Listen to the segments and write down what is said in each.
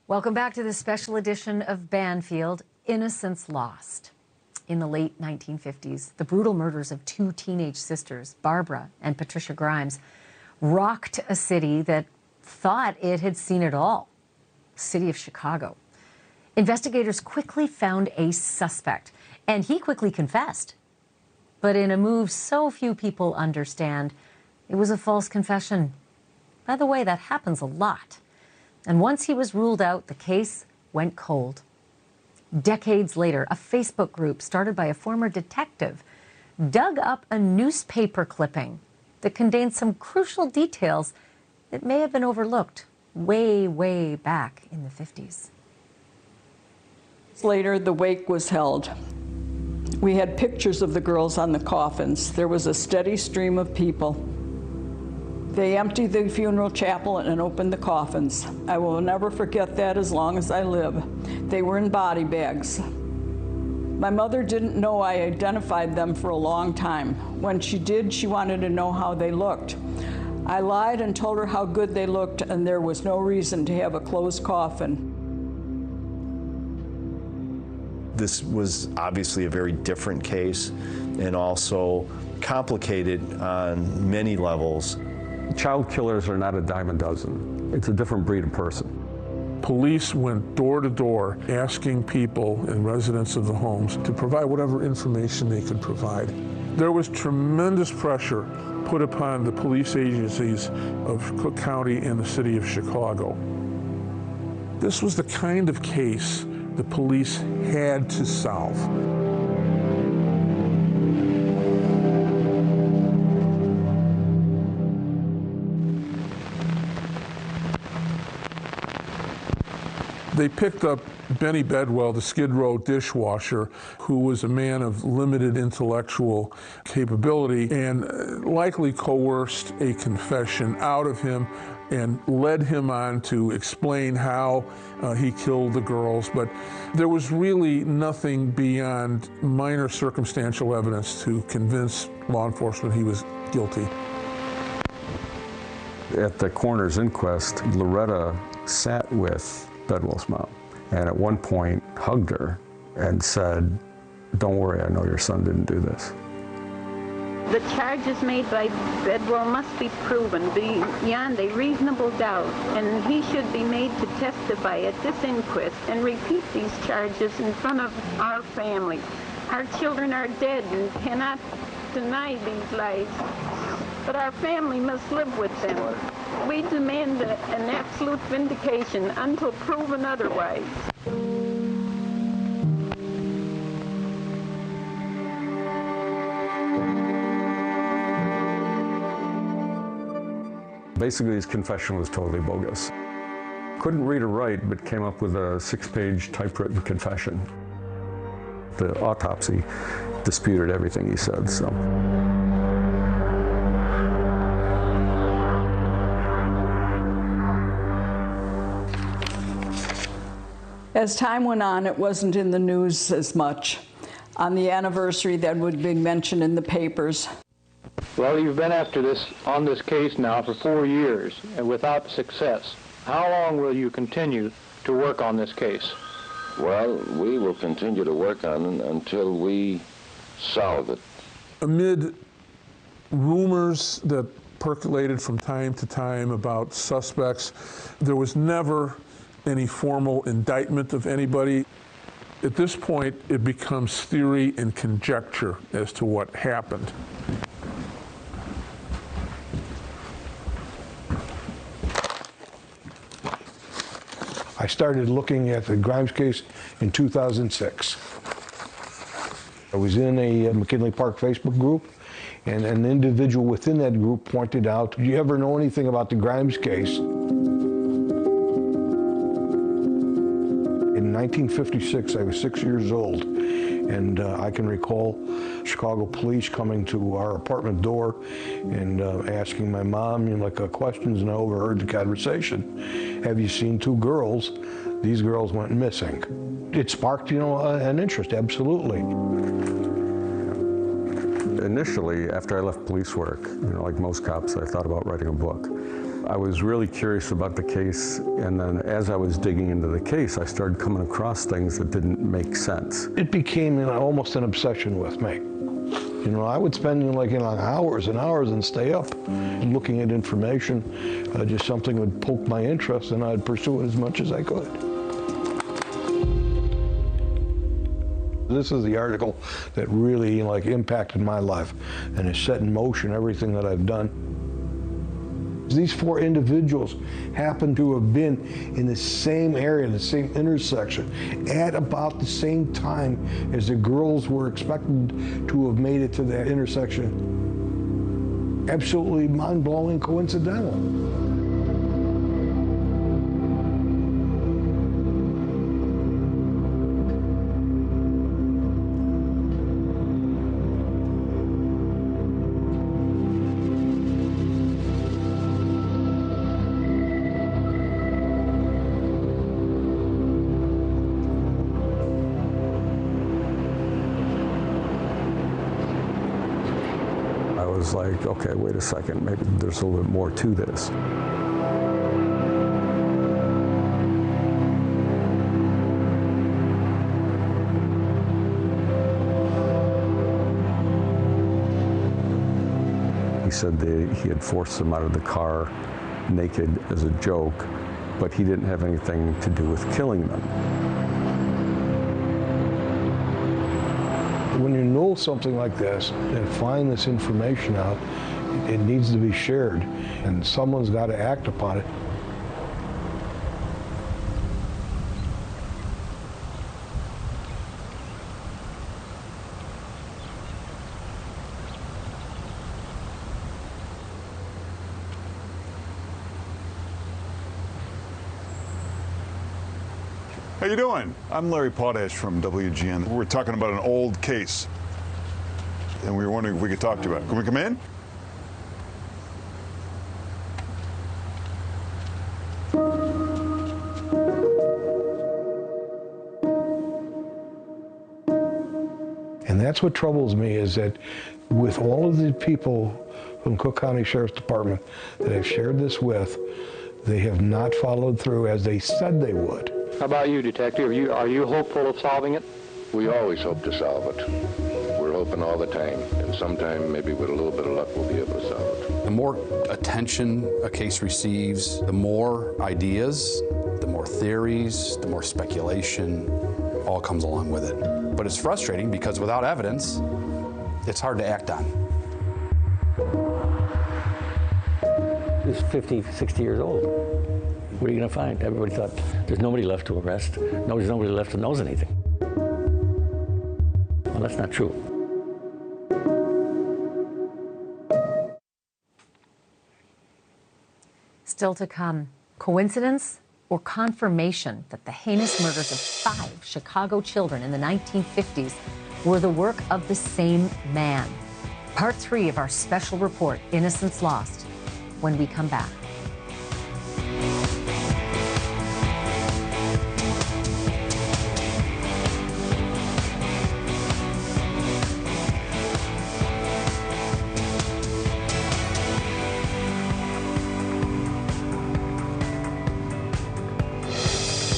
Welcome back to this special edition of Banfield, Innocence Lost. In the late 1950s, the brutal murders of two teenage sisters, Barbara and Patricia Grimes, rocked a city that thought it had seen it all, the city of Chicago. Investigators quickly found a suspect, and he quickly confessed. But in a move so few people understand, it was a false confession. By the way, that happens a lot. And once he was ruled out, the case went cold. Decades later, a Facebook group started by a former detective dug up a newspaper clipping that contained some crucial details that may have been overlooked way, way back in the 50s. Later, the wake was held. We had pictures of the girls on the coffins. There was a steady stream of people. They emptied the funeral chapel and opened the coffins. I will never forget that as long as I live. They were in body bags. My mother didn't know I identified them for a long time. When she did, she wanted to know how they looked. I lied and told her how good they looked, and there was no reason to have a closed coffin. This was obviously a very different case and also complicated on many levels. Child killers are not a dime a dozen. It's a different breed of person. Police went door to door asking people and residents of the homes to provide whatever information they could provide. There was tremendous pressure put upon the police agencies of Cook County and the city of Chicago. This was the kind of case the police had to solve. They picked up Benny Bedwell, the Skid Row dishwasher, who was a man of limited intellectual capability, and likely coerced a confession out of him and led him on to explain how he killed the girls. But there was really nothing beyond minor circumstantial evidence to convince law enforcement he was guilty. At the coroner's inquest, Loretta sat with Bedwell's mom, and at one point hugged her and said, "Don't worry, I know your son didn't do this." The charges made by Bedwell must be proven beyond a reasonable doubt, and he should be made to testify at this inquest and repeat these charges in front of our family. Our children are dead and cannot deny these lies, but our family must live with them. We demand an absolute vindication until proven otherwise. Basically, his confession was totally bogus. Couldn't read or write, but came up with a 6-page typewritten confession. The autopsy disputed everything he said, so. As time went on, it wasn't in the news as much. On the anniversary, that would be mentioned in the papers. Well, you've been on this case now for 4 years, and without success. How long will you continue to work on this case? Well, we will continue to work on it until we solve it. Amid rumors that percolated from time to time about suspects, there was never any formal indictment of anybody. At this point, it becomes theory and conjecture as to what happened. I started looking at the Grimes case in 2006. I was in a McKinley Park Facebook group, and an individual within that group pointed out, "Do you ever know anything about the Grimes case?" In 1956, I was 6 years old, and I can recall Chicago police coming to our apartment door and asking my mom, questions, and I overheard the conversation. "Have you seen two girls? These girls went missing." It sparked, an interest, absolutely. Initially, after I left police work, like most cops, I thought about writing a book. I was really curious about the case, and then as I was digging into the case, I started coming across things that didn't make sense. It became almost an obsession with me. You know, I would spend hours and hours and stay up looking at information. Just something would poke my interest, and I'd pursue it as much as I could. This is the article that really impacted my life and has set in motion everything that I've done. These 4 individuals happen to have been in the same area, the same intersection, at about the same time as the girls were expected to have made it to that intersection. Absolutely mind-blowing coincidental. I was like, okay, wait a second, maybe there's a little bit more to this. He said he had forced them out of the car naked as a joke, but he didn't have anything to do with killing them. When you know something like this and find this information out, it needs to be shared, and someone's got to act upon it. How you doing? I'm Larry Potash from WGN. We're talking about an old case, and we were wondering if we could talk to you about it. Can we come in? And that's what troubles me, is that with all of the people from Cook County Sheriff's Department that I've shared this with, they have not followed through as they said they would. How about you, Detective? Are you hopeful of solving it? We always hope to solve it. We're hoping all the time, and sometime maybe with a little bit of luck we'll be able to solve it. The more attention a case receives, the more ideas, the more theories, the more speculation, all comes along with it. But it's frustrating because without evidence, it's hard to act on. He's 50, 60 years old. What are you going to find? Everybody thought there's nobody left to arrest. There's nobody left who knows anything. Well, that's not true. Still to come, coincidence or confirmation that the heinous murders of 5 Chicago children in the 1950s were the work of the same man. Part 3 of our special report, Innocence Lost, when we come back.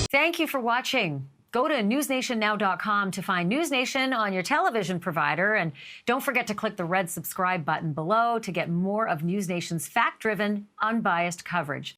Thank you for watching. Go to newsnationnow.com to find NewsNation on your television provider. And don't forget to click the red subscribe button below to get more of NewsNation's fact-driven, unbiased coverage.